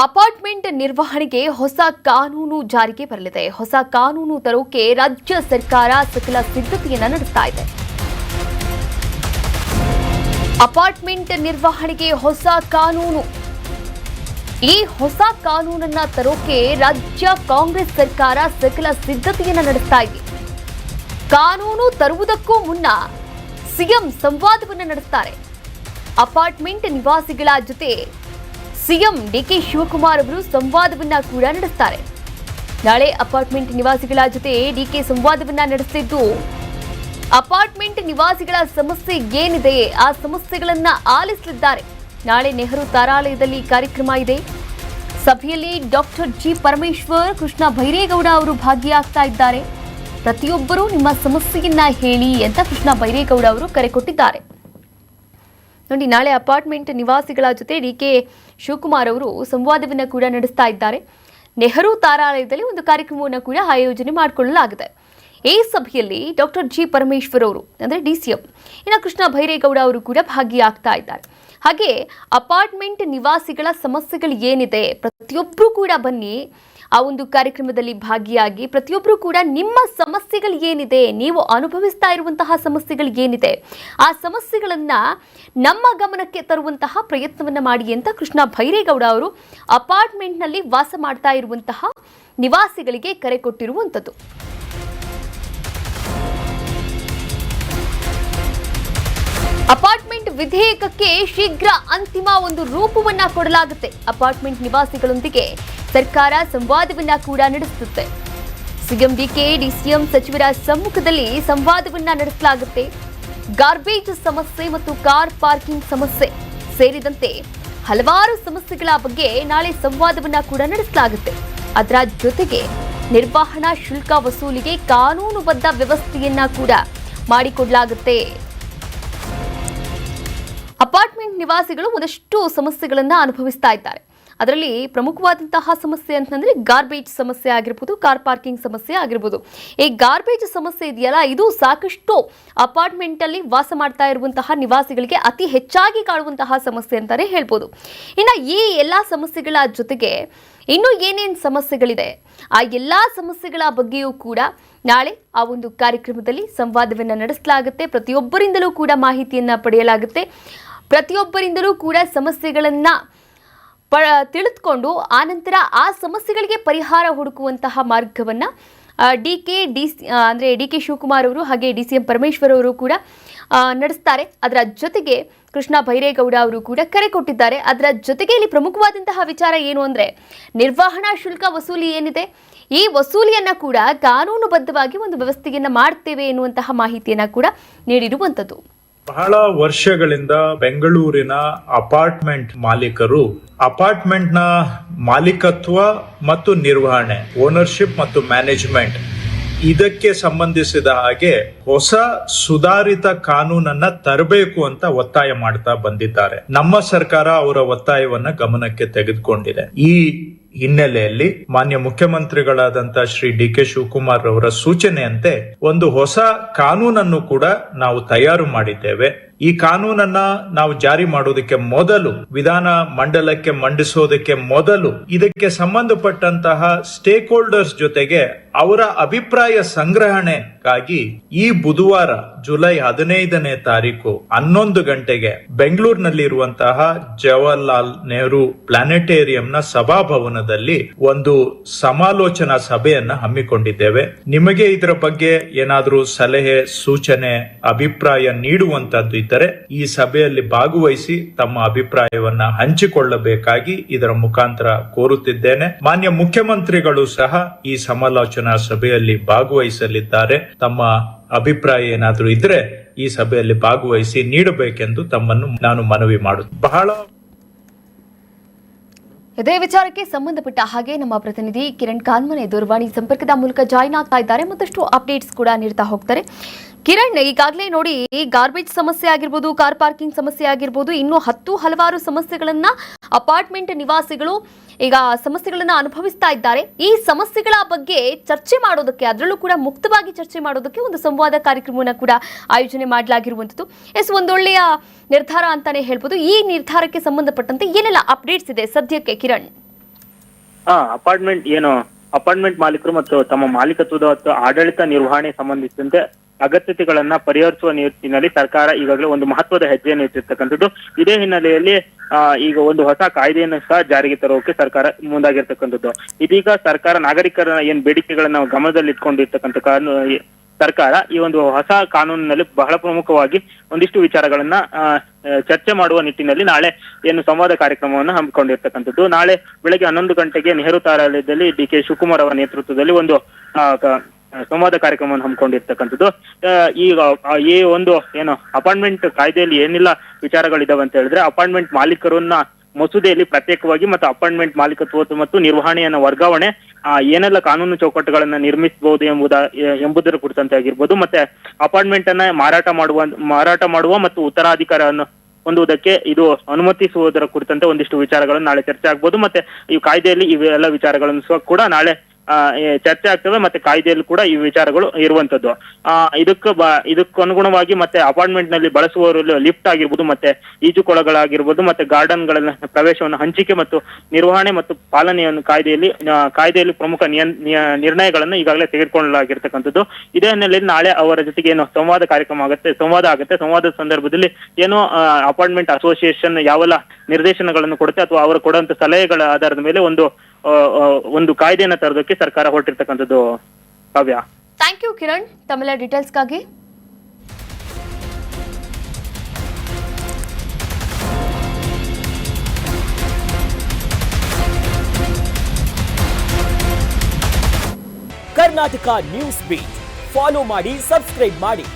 Apartment ನಿರ್ವಹಣೆಗೆ ಹೊಸ ಕಾನೂನು ಜಾರಿಗೆ ಬರಲಿದೆ. ಹೊಸ ಕಾನೂನು ತರೋಕೆ ರಾಜ್ಯ ಸರ್ಕಾರ ಸಕಲ ಸಿದ್ಧತೆಯನ್ನು ನಡೆಸ್ತಾ ಇದೆ. ಅಪಾರ್ಟ್ಮೆಂಟ್ ನಿರ್ವಹಣೆಗೆ ಹೊಸ ಕಾನೂನು. ಈ ಹೊಸ ಕಾನೂನನ್ನ ತರೋಕೆ ರಾಜ್ಯ ಕಾಂಗ್ರೆಸ್ ಸರ್ಕಾರ ಸಕಲ ಸಿದ್ಧತೆಯನ್ನು ನಡೆಸ್ತಾ ಇದೆ. ಕಾನೂನು ತರುವುದಕ್ಕೂ ಮುನ್ನ ಸಿಎಂ ಸಂವಾದವನ್ನು ನಡೆಸ್ತಾರೆ. ಅಪಾರ್ಟ್ಮೆಂಟ್ ನಿವಾಸಿಗಳ ಜೊತೆ ಸಿಎಂ ಡಿಕೆ ಶಿವಕುಮಾರ್ ಅವರು ಸಂವಾದವನ್ನ ಕೂಡ ನಡೆಸ್ತಾರೆ. ನಾಳೆ ಅಪಾರ್ಟ್ಮೆಂಟ್ ನಿವಾಸಿಗಳ ಜೊತೆ ಡಿಕೆ ಸಂವಾದವನ್ನ ನಡೆಸಿದ್ದು, ಅಪಾರ್ಟ್ಮೆಂಟ್ ನಿವಾಸಿಗಳ ಸಮಸ್ಯೆ ಏನಿದೆ ಆ ಸಮಸ್ಯೆಗಳನ್ನ ಆಲಿಸಲಿದ್ದಾರೆ. ನಾಳೆ ನೆಹರು ತಾರಾಲಯದಲ್ಲಿ ಕಾರ್ಯಕ್ರಮ ಇದೆ. ಸಭೆಯಲ್ಲಿ ಡಾಕ್ಟರ್ ಜಿ ಪರಮೇಶ್ವರ್, ಕೃಷ್ಣ ಬೈರೇಗೌಡ ಅವರು ಭಾಗಿಯಾಗ್ತಾ ಇದ್ದಾರೆ. ಪ್ರತಿಯೊಬ್ಬರೂ ನಿಮ್ಮ ಸಮಸ್ಯೆಯನ್ನ ಹೇಳಿ ಅಂತ ಕೃಷ್ಣ ಬೈರೇಗೌಡ ಅವರು ಕರೆ ಕೊಟ್ಟಿದ್ದಾರೆ. ನೋಡಿ, ನಾಳೆ ಅಪಾರ್ಟ್ಮೆಂಟ್ ನಿವಾಸಿಗಳ ಜೊತೆ ಡಿಕೆ ಶಿವಕುಮಾರ್ ಅವರು ಸಂವಾದವನ್ನು ಕೂಡ ನಡೆಸ್ತಾ ಇದ್ದಾರೆ. ನೆಹರು ತಾರಾಲಯದಲ್ಲಿ ಒಂದು ಕಾರ್ಯಕ್ರಮವನ್ನು ಕೂಡ ಆಯೋಜನೆ ಮಾಡಿಕೊಳ್ಳಲಾಗಿದೆ. ಈ ಸಭೆಯಲ್ಲಿ ಡಾಕ್ಟರ್ ಜಿ ಪರಮೇಶ್ವರ್ ಅವರು ಅಂದರೆ ಡಿಸಿಎಂ, ಇನ್ನು ಕೃಷ್ಣ ಬೈರೇಗೌಡ ಅವರು ಕೂಡ ಭಾಗಿಯಾಗ್ತಾ ಇದ್ದಾರೆ. ಹಾಗೆ ಅಪಾರ್ಟ್ಮೆಂಟ್ ನಿವಾಸಿಗಳ ಸಮಸ್ಯೆಗಳು ಏನಿದೆ, ಪ್ರತಿಯೊಬ್ಬರು ಕೂಡ ಬನ್ನಿ ಆ ಒಂದು ಕಾರ್ಯಕ್ರಮದಲ್ಲಿ ಭಾಗಿಯಾಗಿ ಪ್ರತಿಯೊಬ್ಬರು ಕೂಡ ನಿಮ್ಮ ಸಮಸ್ಯೆಗಳು ಏನಿದೆ, ನೀವು ಅನುಭವಿಸ್ತಾ ಇರುವಂತಹ ಸಮಸ್ಯೆಗಳು ಏನಿದೆ ಆ ಸಮಸ್ಯೆಗಳನ್ನ ನಮ್ಮ ಗಮನಕ್ಕೆ ತರುವಂತಹ ಪ್ರಯತ್ನವನ್ನ ಮಾಡಿ ಅಂತ ಕೃಷ್ಣ ಬೈರೇಗೌಡ ಅವರು ಅಪಾರ್ಟ್ಮೆಂಟ್ನಲ್ಲಿ ವಾಸ ಮಾಡ್ತಾ ಇರುವಂತಹ ನಿವಾಸಿಗಳಿಗೆ ಕರೆ ಕೊಟ್ಟಿರುವಂಥದ್ದು. ಅಪಾರ್ಟ್ಮೆಂಟ್ ವಿಧೇಯಕಕ್ಕೆ ಶೀಘ್ರ ಅಂತಿಮ ಒಂದು ರೂಪವನ್ನ ಕೊಡಲಾಗುತ್ತೆ. ಅಪಾರ್ಟ್ಮೆಂಟ್ ನಿವಾಸಿಗಳೊಂದಿಗೆ ಸರ್ಕಾರ ಸಂವಾದವನ್ನ ಕೂಡ ನಡೆಸುತ್ತೆ. ಸಿಎಂ ಡಿಕೆ, ಡಿಸಿಎಂ ಸಚಿವರ ಸಮ್ಮುಖದಲ್ಲಿ ಸಂವಾದವನ್ನ ನಡೆಸಲಾಗುತ್ತೆ. ಗಾರ್ಬೇಜ್ ಸಮಸ್ಯೆ ಮತ್ತು ಕಾರ್ ಪಾರ್ಕಿಂಗ್ ಸಮಸ್ಯೆ ಸೇರಿದಂತೆ ಹಲವಾರು ಸಮಸ್ಯೆಗಳ ಬಗ್ಗೆ ನಾಳೆ ಸಂವಾದವನ್ನ ಕೂಡ ನಡೆಸಲಾಗುತ್ತೆ. ಅದರ ಜೊತೆಗೆ ನಿರ್ವಹಣಾ ಶುಲ್ಕ ವಸೂಲಿಗೆ ಕಾನೂನುಬದ್ಧ ವ್ಯವಸ್ಥೆಯನ್ನ ಕೂಡ ಮಾಡಿಕೊಡಲಾಗುತ್ತೆ. ಅಪಾರ್ಟ್ಮೆಂಟ್ ನಿವಾಸಿಗಳು ಒಂದಷ್ಟು ಸಮಸ್ಯೆಗಳನ್ನು ಅನುಭವಿಸ್ತಾ ಇದ್ದಾರೆ. ಅದರಲ್ಲಿ ಪ್ರಮುಖವಾದಂತಹ ಸಮಸ್ಯೆ ಅಂತಂದ್ರೆ ಗಾರ್ಬೇಜ್ ಸಮಸ್ಯೆ ಆಗಿರ್ಬೋದು, ಕಾರ್ ಪಾರ್ಕಿಂಗ್ ಸಮಸ್ಯೆ ಆಗಿರ್ಬೋದು. ಈ ಗಾರ್ಬೇಜ್ ಸಮಸ್ಯೆ ಇದೆಯಲ್ಲ, ಇದು ಸಾಕಷ್ಟು ಅಪಾರ್ಟ್ಮೆಂಟ್ ಅಲ್ಲಿ ವಾಸ ಮಾಡ್ತಾ ಇರುವಂತಹ ನಿವಾಸಿಗಳಿಗೆ ಅತಿ ಹೆಚ್ಚಾಗಿ ಕಾಡುವಂತಹ ಸಮಸ್ಯೆ ಅಂತಾನೆ ಹೇಳ್ಬೋದು. ಇನ್ನು ಈ ಎಲ್ಲಾ ಸಮಸ್ಯೆಗಳ ಜೊತೆಗೆ ಇನ್ನು ಏನೇನು ಸಮಸ್ಯೆಗಳಿದೆ ಆ ಎಲ್ಲಾ ಸಮಸ್ಯೆಗಳ ಬಗ್ಗೆಯೂ ಕೂಡ ನಾಳೆ ಆ ಒಂದು ಕಾರ್ಯಕ್ರಮದಲ್ಲಿ ಸಂವಾದವನ್ನು ನಡೆಸಲಾಗುತ್ತೆ. ಪ್ರತಿಯೊಬ್ಬರಿಂದಲೂ ಕೂಡ ಮಾಹಿತಿಯನ್ನ ಪಡೆಯಲಾಗುತ್ತೆ. ಪ್ರತಿಯೊಬ್ಬರಿಂದಲೂ ಕೂಡ ಸಮಸ್ಯೆಗಳನ್ನ ತಿಳಿದುಕೊಂಡು ಆನಂತರ ಆ ಸಮಸ್ಯೆಗಳಿಗೆ ಪರಿಹಾರ ಹುಡುಕುವಂತಹ ಮಾರ್ಗವನ್ನು ಡಿಕೆ ಶಿವಕುಮಾರ್ ಅವರು ಹಾಗೆ ಡಿಸಿಎಂ ಪರಮೇಶ್ವರ್ ಅವರು ಕೂಡ ನಡೆಸ್ತಾರೆ. ಅದರ ಜೊತೆಗೆ ಕೃಷ್ಣ ಬೈರೇಗೌಡ ಅವರು ಕೂಡ ಕರೆ ಕೊಟ್ಟಿದ್ದಾರೆ. ಅದರ ಜೊತೆಗೆ ಇಲ್ಲಿ ಪ್ರಮುಖವಾದಂತಹ ವಿಚಾರ ಏನು ಅಂದರೆ, ನಿರ್ವಹಣಾ ಶುಲ್ಕ ವಸೂಲಿ ಏನಿದೆ ಈ ವಸೂಲಿಯನ್ನ ಕೂಡ ಕಾನೂನುಬದ್ಧವಾಗಿ ಒಂದು ವ್ಯವಸ್ಥೆಯನ್ನ ಮಾಡ್ತೇವೆ ಎನ್ನುವಂತಹ ಮಾಹಿತಿಯನ್ನ ಕೂಡ ನೀಡಿರುವಂಥದ್ದು. ಬಹಳ ವರ್ಷಗಳಿಂದ ಬೆಂಗಳೂರಿನ ಅಪಾರ್ಟ್ಮೆಂಟ್ ಮಾಲೀಕರು ಅಪಾರ್ಟ್ಮೆಂಟ್ ನ ಮಾಲೀಕತ್ವ ಮತ್ತು ನಿರ್ವಹಣೆ, ಓನರ್ಶಿಪ್ ಮತ್ತು ಮ್ಯಾನೇಜ್ಮೆಂಟ್ ಇದಕ್ಕೆ ಸಂಬಂಧಿಸಿದ ಹಾಗೆ ಹೊಸ ಸುಧಾರಿತ ಕಾನೂನನ್ನ ತರಬೇಕು ಅಂತ ಒತ್ತಾಯ ಮಾಡ್ತಾ ಬಂದಿದ್ದಾರೆ. ನಮ್ಮ ಸರ್ಕಾರ ಅವರ ಒತ್ತಾಯವನ್ನ ಗಮನಕ್ಕೆ ತೆಗೆದುಕೊಂಡಿದೆ. ಈ ಹಿನ್ನೆಲೆಯಲ್ಲಿ ಮಾನ್ಯ ಮುಖ್ಯಮಂತ್ರಿಗಳಾದಂತ ಶ್ರೀ ಡಿ ಕೆ ಶಿವಕುಮಾರ್ ಅವರ ಸೂಚನೆಯಂತೆ ಒಂದು ಹೊಸ ಕಾನೂನನ್ನು ಕೂಡ ನಾವು ತಯಾರು ಮಾಡಿದ್ದೇವೆ. ಈ ಕಾನೂನನ್ನ ನಾವು ಜಾರಿ ಮಾಡೋದಕ್ಕೆ ಮೊದಲು, ವಿಧಾನ ಮಂಡಲಕ್ಕೆ ಮಂಡಿಸೋದಕ್ಕೆ ಮೊದಲು ಇದಕ್ಕೆ ಸಂಬಂಧಪಟ್ಟಂತಹ ಸ್ಟೇಕ್ ಹೋಲ್ಡರ್ಸ್ ಜೊತೆಗೆ ಅವರ ಅಭಿಪ್ರಾಯ ಸಂಗ್ರಹಣೆಗಾಗಿ ಈ ಬುಧವಾರ ಜುಲೈ 15ನೇ ತಾರೀಕು 11 ಗಂಟೆಗೆ ಬೆಂಗಳೂರಿನಲ್ಲಿರುವಂತಹ ಜವಾಹರ್ಲಾಲ್ ನೆಹರು ಪ್ಲಾನೆಟೇರಿಯಂನ ಸಭಾಭವನದಲ್ಲಿ ಒಂದು ಸಮಾಲೋಚನಾ ಸಭೆಯನ್ನ ಹಮ್ಮಿಕೊಂಡಿದ್ದೇವೆ. ನಿಮಗೆ ಇದರ ಬಗ್ಗೆ ಏನಾದರೂ ಸಲಹೆ, ಸೂಚನೆ, ಅಭಿಪ್ರಾಯ ನೀಡುವಂತದ್ದು ಇದ್ದರೆ ಈ ಸಭೆಯಲ್ಲಿ ಭಾಗವಹಿಸಿ ತಮ್ಮ ಅಭಿಪ್ರಾಯವನ್ನ ಹಂಚಿಕೊಳ್ಳಬೇಕಾಗಿ ಇದರ ಮುಖಾಂತರ ಕೋರುತ್ತಿದ್ದೇನೆ. ಮಾನ್ಯ ಮುಖ್ಯಮಂತ್ರಿಗಳು ಸಹ ಈ ಸಮಾಲೋಚನಾ ಸಭೆಯಲ್ಲಿ ಭಾಗವಹಿಸಲಿದ್ದಾರೆ. ತಮ್ಮ ಅಭಿಪ್ರಾಯ ಏನಾದರೂ ಇದ್ರೆ ಈ ಸಭೆಯಲ್ಲಿ ಭಾಗವಹಿಸಿ ನೀಡಬೇಕೆಂದು ತಮ್ಮನ್ನು ನಾನು ಮನವಿ ಮಾಡುತ್ತೇನೆ. ಇದೇ ವಿಚಾರಕ್ಕೆ ಸಂಬಂಧಪಟ್ಟ ಹಾಗೆ ನಮ್ಮ ಪ್ರತಿನಿಧಿ ಕಿರಣ್ ಕಾನ್ಮನೆ ದೂರವಾಣಿ ಸಂಪರ್ಕದ ಮೂಲಕ ಜಾಯಿನ್ ಆಗ್ತಾ ಇದ್ದಾರೆ. ಮತ್ತಷ್ಟು ಅಪ್ಡೇಟ್ಸ್ ಕೂಡ ನೀಡ್ತಾ ಹೋಗ್ತಾರೆ. ಕಿರಣ್, ಈಗಾಗಲೇ ನೋಡಿ, ಗಾರ್ಬೇಜ್ ಸಮಸ್ಯೆ ಆಗಿರ್ಬೋದು, ಕಾರ್ ಪಾರ್ಕಿಂಗ್ ಸಮಸ್ಯೆ ಆಗಿರ್ಬೋದು, ಇನ್ನೂ ಹಲವಾರು ಸಮಸ್ಯೆಗಳನ್ನ ಅಪಾರ್ಟ್ಮೆಂಟ್ ನಿವಾಸಿಗಳು ಈಗ ಸಮಸ್ಯೆಗಳನ್ನ ಅನುಭವಿಸ್ತಾ ಇದ್ದಾರೆ. ಈ ಸಮಸ್ಯೆಗಳ ಬಗ್ಗೆ ಚರ್ಚೆ ಮಾಡೋದಕ್ಕೆ, ಅದರಲ್ಲೂ ಕೂಡ ಮುಕ್ತವಾಗಿ ಚರ್ಚೆ ಮಾಡೋದಕ್ಕೆ ಒಂದು ಸಂವಾದ ಕಾರ್ಯಕ್ರಮವನ್ನು ಕೂಡ ಆಯೋಜನೆ ಮಾಡಲಾಗಿರುವಂಥದ್ದು. ಒಂದೊಳ್ಳೆಯ ನಿರ್ಧಾರ ಅಂತಾನೆ ಹೇಳ್ಬೋದು. ಈ ನಿರ್ಧಾರಕ್ಕೆ ಸಂಬಂಧಪಟ್ಟಂತೆ ಏನೆಲ್ಲ ಅಪ್ಡೇಟ್ಸ್ ಇದೆ ಸದ್ಯಕ್ಕೆ ಕಿರಣ್? ಅಪಾರ್ಟ್ಮೆಂಟ್ ಮಾಲೀಕರು ಮತ್ತು ತಮ್ಮ ಮಾಲೀಕತ್ವದ ಮತ್ತು ಆಡಳಿತ ನಿರ್ವಹಣೆ ಸಂಬಂಧಿಸಿದಂತೆ ಅಗತ್ಯತೆಗಳನ್ನ ಪರಿಹರಿಸುವ ನಿಟ್ಟಿನಲ್ಲಿ ಸರ್ಕಾರ ಈಗಾಗಲೇ ಒಂದು ಮಹತ್ವದ ಹೆಜ್ಜೆಯನ್ನು ಇಟ್ಟಿರ್ತಕ್ಕಂಥದ್ದು. ಇದೇ ಹಿನ್ನೆಲೆಯಲ್ಲಿ ಈಗ ಒಂದು ಹೊಸ ಕಾಯ್ದೆಯನ್ನು ಸಹ ಜಾರಿಗೆ ತರೋಕೆ ಸರ್ಕಾರ ಮುಂದಾಗಿರ್ತಕ್ಕಂಥದ್ದು. ಇದೀಗ ಸರ್ಕಾರ ನಾಗರಿಕರ ಏನ್ ಬೇಡಿಕೆಗಳನ್ನ ಗಮನದಲ್ಲಿ ಇಟ್ಕೊಂಡಿರ್ತಕ್ಕಂಥ ಸರ್ಕಾರ ಈ ಒಂದು ಹೊಸ ಕಾನೂನಿನಲ್ಲಿ ಬಹಳ ಪ್ರಮುಖವಾಗಿ ಒಂದಿಷ್ಟು ವಿಚಾರಗಳನ್ನ ಚರ್ಚೆ ಮಾಡುವ ನಿಟ್ಟಿನಲ್ಲಿ ನಾಳೆ ಏನು ಸಂವಾದ ಕಾರ್ಯಕ್ರಮವನ್ನು ಹಮ್ಮಿಕೊಂಡಿರ್ತಕ್ಕಂಥದ್ದು. ನಾಳೆ ಬೆಳಗ್ಗೆ 11 ಗಂಟೆಗೆ ನೆಹರು ತಾರಾಲಯದಲ್ಲಿ ಡಿ.ಕೆ. ಶಿವಕುಮಾರ್ ಅವರ ನೇತೃತ್ವದಲ್ಲಿ ಒಂದು ಸಂವಾದ ಕಾರ್ಯಕ್ರಮವನ್ನು ಹಮ್ಮಿಕೊಂಡಿರ್ತಕ್ಕಂಥದ್ದು. ಈಗ ಈ ಒಂದು ಅಪಾರ್ಟ್ಮೆಂಟ್ ಕಾಯ್ದೆಯಲ್ಲಿ ಏನೆಲ್ಲ ವಿಚಾರಗಳಿದಾವೆ ಅಂತ ಹೇಳಿದ್ರೆ, ಅಪಾರ್ಟ್ಮೆಂಟ್ ಮಾಲೀಕರನ್ನ ಮಸೂದೆಯಲ್ಲಿ ಪ್ರತ್ಯೇಕವಾಗಿ ಮತ್ತು ಅಪಾರ್ಟ್ಮೆಂಟ್ ಮಾಲೀಕತ್ವ ಮತ್ತು ನಿರ್ವಹಣೆಯನ್ನ ವರ್ಗಾವಣೆ ಏನೆಲ್ಲ ಕಾನೂನು ಚೌಕಟ್ಟುಗಳನ್ನ ನಿರ್ಮಿಸಬಹುದು ಎಂಬುದರ ಕುರಿತಂತೆ ಆಗಿರ್ಬೋದು, ಮತ್ತೆ ಅಪಾರ್ಟ್ಮೆಂಟ್ ಅನ್ನ ಮಾರಾಟ ಮಾಡುವ ಮತ್ತು ಉತ್ತರಾಧಿಕಾರವನ್ನು ಹೊಂದುವುದಕ್ಕೆ ಇದು ಅನುಮತಿಸುವುದರ ಕುರಿತಂತೆ ಒಂದಿಷ್ಟು ವಿಚಾರಗಳನ್ನು ನಾಳೆ ಚರ್ಚೆ ಆಗ್ಬೋದು. ಮತ್ತೆ ಈ ಕಾಯ್ದೆಯಲ್ಲಿ ಇವೆಲ್ಲ ವಿಚಾರಗಳನ್ನು ಸಹ ಕೂಡ ನಾಳೆ ಚರ್ಚೆ ಆಗ್ತವೆ. ಮತ್ತೆ ಕಾಯ್ದೆಯಲ್ಲಿ ಕೂಡ ಈ ವಿಚಾರಗಳು ಇರುವಂತದ್ದು. ಇದಕ್ಕನುಗುಣವಾಗಿ ಮತ್ತೆ ಅಪಾರ್ಟ್ಮೆಂಟ್ ನಲ್ಲಿ ಬಳಸುವವರು ಲಿಫ್ಟ್ ಆಗಿರ್ಬೋದು, ಮತ್ತೆ ಈಜುಕೊಳಗಳಾಗಿರ್ಬೋದು, ಮತ್ತೆ ಗಾರ್ಡನ್ ಗಳನ್ನ ಪ್ರವೇಶವನ್ನು ಹಂಚಿಕೆ ಮತ್ತು ನಿರ್ವಹಣೆ ಮತ್ತು ಪಾಲನೆಯನ್ನು ಕಾಯ್ದೆಯಲ್ಲಿ ಪ್ರಮುಖ ನಿರ್ಣಯಗಳನ್ನು ಈಗಾಗಲೇ ತೆಗೆದುಕೊಳ್ಳಲಾಗಿರ್ತಕ್ಕಂಥದ್ದು. ಇದೇ ಹಿನ್ನೆಲೆಯಲ್ಲಿ ನಾಳೆ ಅವರ ಜೊತೆಗೆ ಸಂವಾದ ಕಾರ್ಯಕ್ರಮ ಸಂವಾದ ಆಗುತ್ತೆ. ಸಂವಾದದ ಸಂದರ್ಭದಲ್ಲಿ ಅಪಾರ್ಟ್ಮೆಂಟ್ ಅಸೋಸಿಯೇಷನ್ ಯಾವೆಲ್ಲ ನಿರ್ದೇಶನಗಳನ್ನು ಕೊಡುತ್ತೆ ಅಥವಾ ಅವರು ಕೊಡುವಂತ ಸಲಹೆಗಳ ಆಧಾರದ ಮೇಲೆ ಒಂದು ಕಾಯ್ದೆಯನ್ನು ತರೋದಕ್ಕೆ ಸರ್ಕಾರ ಹೊರಟಿರ್ತಕ್ಕಂಥದ್ದು. ಕಾವ್ಯ, ಥ್ಯಾಂಕ್ ಯು ಕಿರಣ್ ತಮ್ಮೆಲ್ಲ ಡೀಟೇಲ್ಸ್ಗಾಗಿ. ಕರ್ನಾಟಕ ನ್ಯೂಸ್ ಬೀಟ್ ಫಾಲೋ ಮಾಡಿ, ಸಬ್ಸ್ಕ್ರೈಬ್ ಮಾಡಿ